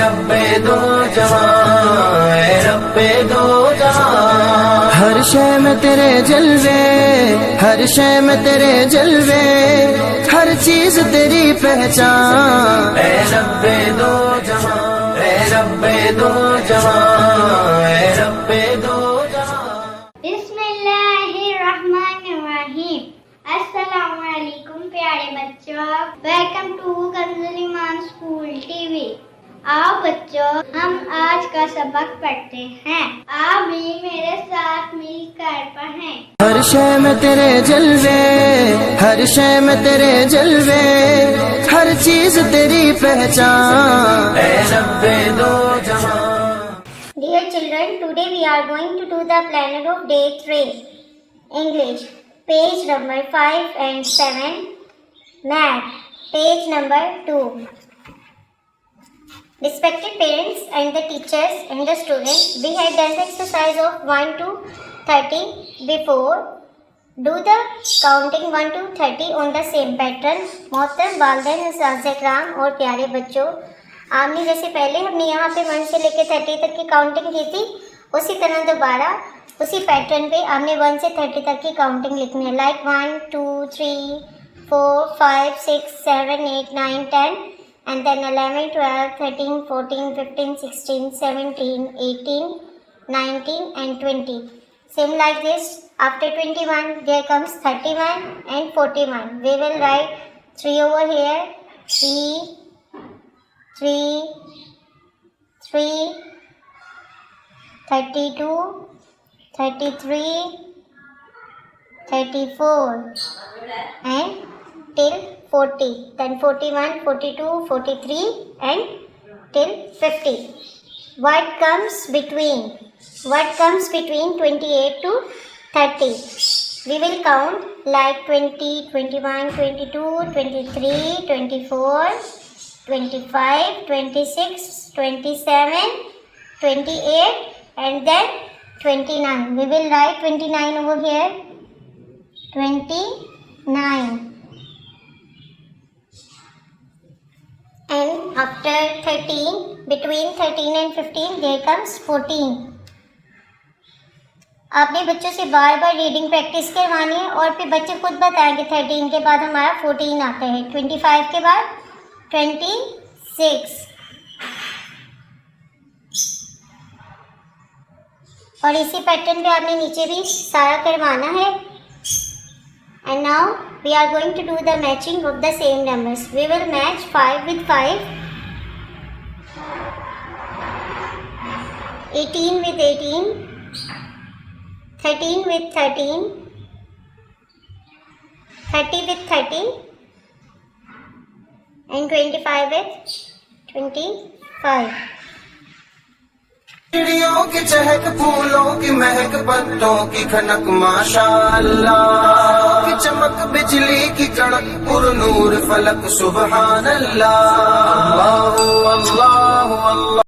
रब्बे दो जहां, ऐ रब्बे दो जहां। हर शय में तेरे जलवे, हर शय में तेरे जलवे, हर चीज तेरी पहचान। ऐ रब्बे दो जहां, ऐ रब्बे दो जहां, ऐ रब्बे दो जहां। बिस्मिल्लाहिर्रहमानिर्रहीम। अस्सलामुअलैकुम प्यारे बच्चों, welcome to Kanzul Iman school TV. आओ बच्चों, हम आज का सबक पढ़ते हैं। आप भी मेरे साथ मिलकर पढ़ें। हर शय में तेरे जलवे, हर शय में तेरे जलवे, हर चीज तेरी पहचान। ऐ रब्बे दो जहां। Dear children, today we are going to do the planner of day 3. English, page number 5 and 7. Math, page number 2. Respected parents and the teachers and the students, we had done the exercise of 1 to 30 before. Do the counting 1 to 30 on the same pattern. मोहतरम वालिदैन उस्ताद इकराम और प्यारे बच्चों, आपने जैसे पहले हमने यहाँ पे 1 से लेकर 30 तक की काउंटिंग की थी, उसी तरह दोबारा उसी पैटर्न पे आपने 1 से 30 तक की काउंटिंग लिखनी है। Like 1 2 3 4 5 6 7 8 9 10 and then 11 12 13 14 15 16 17 18 19 and 20. Same like this. After 21 there comes 31 and 41. We will write 3 over here, 3 3 3 32 33 34 and till 40, then 41 42 43 and till 50. What comes between 28 to 30? We will count like 20 21 22 23 24 25 26 27 28 and then 29. We will write 29 over here, 29. And after 13, between 13 and 15 there comes 14. आपने बच्चों से बार बार reading practice करवानी है और फिर बच्चे खुद बताएंगे 13 के बाद हमारा 14 आता है, 25 के बाद 26 और इसी पैटर्न पे आपने नीचे भी सारा करवाना है। And now we are going to do the matching of the same numbers. We will match 5 with 5, 18 with 18, 13 with 13, 30 with 30 and 25 with 25. चिड़ियों की चहक, फूलों की महक, पत्तों की खनक, माशाअल्लाह की चमक, बिजली की कड़क, पुरनूर फलक, सुबहान अल्लाह। अल्लाहु अल्लाहु अल्लाह।